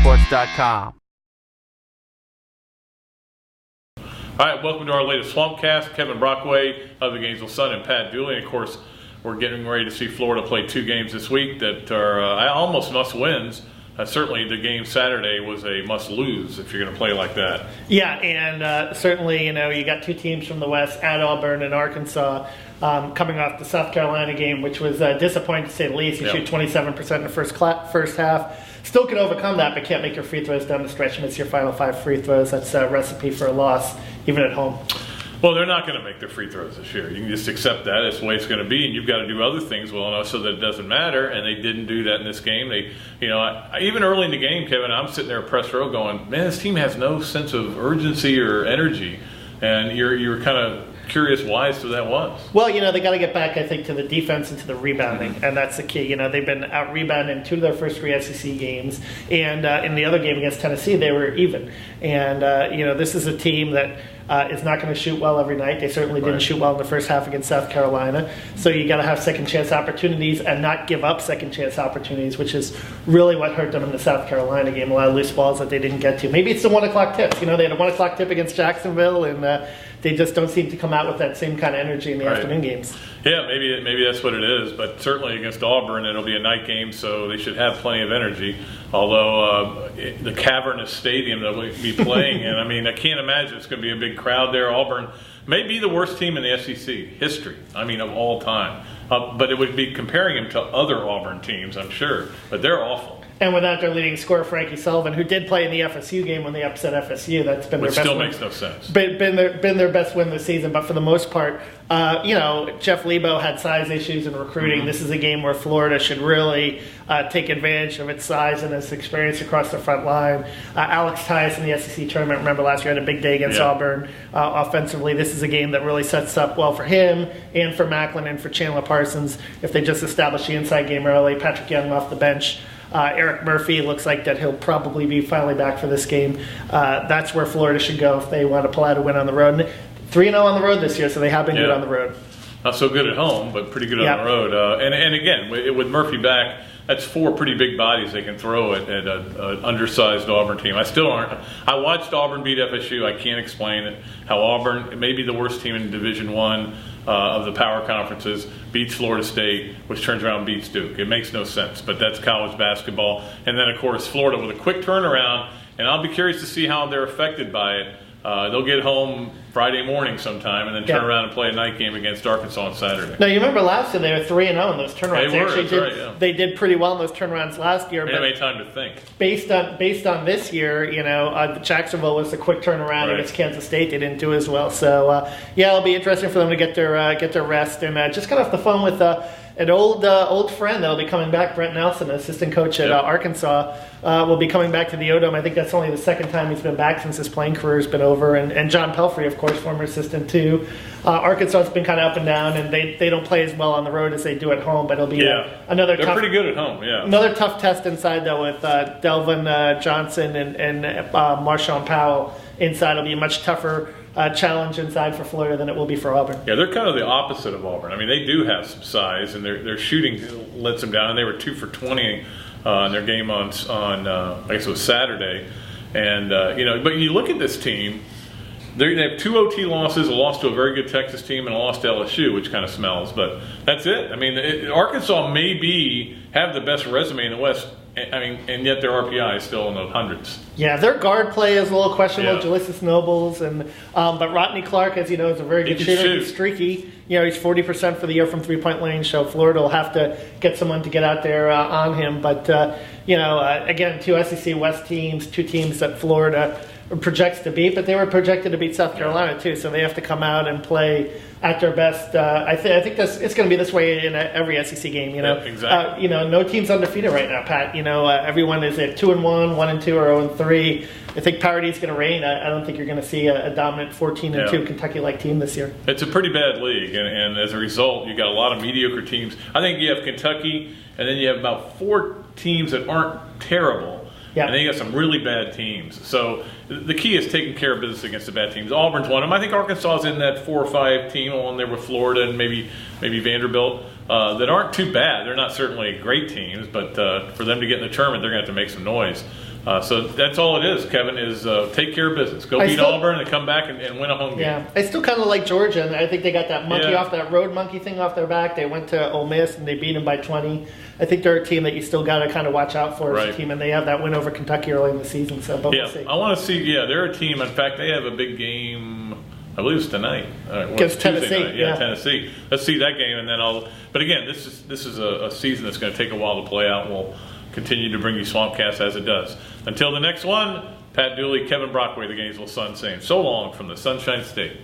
BrockWaySports.com. All right, welcome to our latest Swampcast. Kevin Brockway of the Gainesville Sun and Pat Dooley. And of course, we're getting ready to see Florida play 2 games this week that are almost must-wins. Certainly the game Saturday was a must-lose if you're going to play like that. Yeah, and certainly, you got 2 teams from the West at Auburn and Arkansas coming off the South Carolina game, which was disappointing to say the least. You shoot 27% in the first half. Still can overcome that, but can't make your free throws down the stretch. Miss your final 5 free throws. That's a recipe for a loss, even at home. Well, they're not going to make their free throws this year. You can just accept that. That's the way it's going to be, and you've got to do other things well enough so that it doesn't matter, and they didn't do that in this game. They, even early in the game, Kevin, I'm sitting there press row going, man, this team has no sense of urgency or energy, and you're kind of curious why so that was. Well, they got to get back, I think, to the defense and to the rebounding, and that's the key. They've been out-rebounding 2 of their first 3 SEC games, and in the other game against Tennessee, they were even. And, this is a team that is not going to shoot well every night. They certainly didn't shoot well in the first half against South Carolina. So you got to have second-chance opportunities and not give up second-chance opportunities, which is really what hurt them in the South Carolina game. A lot of loose balls that they didn't get to. Maybe it's the 1 o'clock tips. They had a 1 o'clock tip against Jacksonville, and they just don't seem to come out with that same kind of energy in the afternoon games. Yeah, maybe that's what it is. But certainly against Auburn, it'll be a night game, so they should have plenty of energy. Although the cavernous stadium that we'll be playing in, I can't imagine it's going to be a big crowd there. Auburn may be the worst team in the SEC history, of all time. But it would be comparing them to other Auburn teams, I'm sure. But they're awful. And without their leading scorer, Frankie Sullivan, who did play in the FSU game when they upset FSU, that's been their best win. Which still makes no sense. Been their best win this season, but for the most part, Jeff Lebo had size issues in recruiting. Mm-hmm. This is a game where Florida should really take advantage of its size and its experience across the front line. Alex Tyus in the SEC tournament, remember last year, had a big day against Auburn offensively. This is a game that really sets up well for him and for Macklin and for Chandler Parsons if they just establish the inside game early. Patrick Young off the bench. Eric Murphy looks like that he'll probably be finally back for this game. That's where Florida should go if they want to pull out a win on the road. 3-0 on the road this year, so they have been good on the road. Not so good at home, but pretty good on the road. And again, with Murphy back, that's 4 pretty big bodies they can throw at an undersized Auburn team. I watched Auburn beat FSU. I can't explain it. How Auburn, maybe the worst team in Division I of the power conferences, beats Florida State, which turns around and beats Duke. It makes no sense, but that's college basketball. And then, of course, Florida with a quick turnaround, and I'll be curious to see how they're affected by it. They'll get home Friday morning sometime and then turn around and play a night game against Arkansas on Saturday. Now, you remember last year they were 3-0 in those turnarounds. They did pretty well in those turnarounds last year. They didn't have any time to think. Based on this year, Jacksonville was a quick turnaround against Kansas State. They didn't do as well. So, it'll be interesting for them to get their rest. And just got off the phone with an old friend that'll be coming back, Brent Nelson, assistant coach at Arkansas, will be coming back to the O-Dome. I think that's only the second time he's been back since his playing career's been over. And John Pelfrey, of course, former assistant too. Arkansas has been kind of up and down, and they don't play as well on the road as they do at home. But it'll be another. They're pretty good at home. Yeah. Another tough test inside though with Delvin Johnson and Marshawn Powell inside. It'll be a much tougher challenge inside for Florida than it will be for Auburn. Yeah, they're kind of the opposite of Auburn. They do have some size, and their shooting lets them down. And they were 2 for 20 in their game on I guess it was Saturday. And but you look at this team. They have 2 OT losses, a loss to a very good Texas team, and a loss to LSU, which kind of smells. But that's it. Arkansas may have the best resume in the West. And yet their RPI is still in the hundreds. Yeah, their guard play is a little questionable. Jalissa Nobles but Rodney Clark, as you know, is a very good shooter. He's streaky. He's 40% for the year from 3-point range. So Florida will have to get someone to get out there on him. But again, 2 SEC West teams, 2 teams that Florida projects to beat, but they were projected to beat South Carolina too. So they have to come out and play at their best. I think it's going to be this way in every SEC game. Exactly. No team's undefeated right now, Pat. Everyone is at 2-1, 1-2, or 0-3. I think parity's going to reign. I don't think you're going to see a dominant 14-2 Kentucky-like team this year. It's a pretty bad league, and as a result, you got a lot of mediocre teams. I think you have Kentucky, and then you have about 4 teams that aren't terrible. Yeah. And then you got some really bad teams. So the key is taking care of business against the bad teams. Auburn's one of them. I think Arkansas is in that 4 or 5 team along there with Florida and maybe Vanderbilt that aren't too bad. They're not certainly great teams, but for them to get in the tournament, they're going to have to make some noise. So that's all it is, Kevin, is take care of business. Go beat Auburn and come back and win a home game. Yeah, I still kind of like Georgia, and I think they got that road monkey thing off their back. They went to Ole Miss, and they beat them by 20. I think they're a team that you still got to kind of watch out for as a team, and they have that win over Kentucky early in the season. So, but we'll see. I want to see. Yeah, they're a team. In fact, they have a big game. I believe it's tonight. Against Tennessee. Yeah, Tennessee. Let's see that game, and then I'll. But again, this is a season that's going to take a while to play out. And we'll continue to bring you Swampcast as it does. Until the next one, Pat Dooley, Kevin Brockway, the Gainesville Sun, saying so long from the Sunshine State.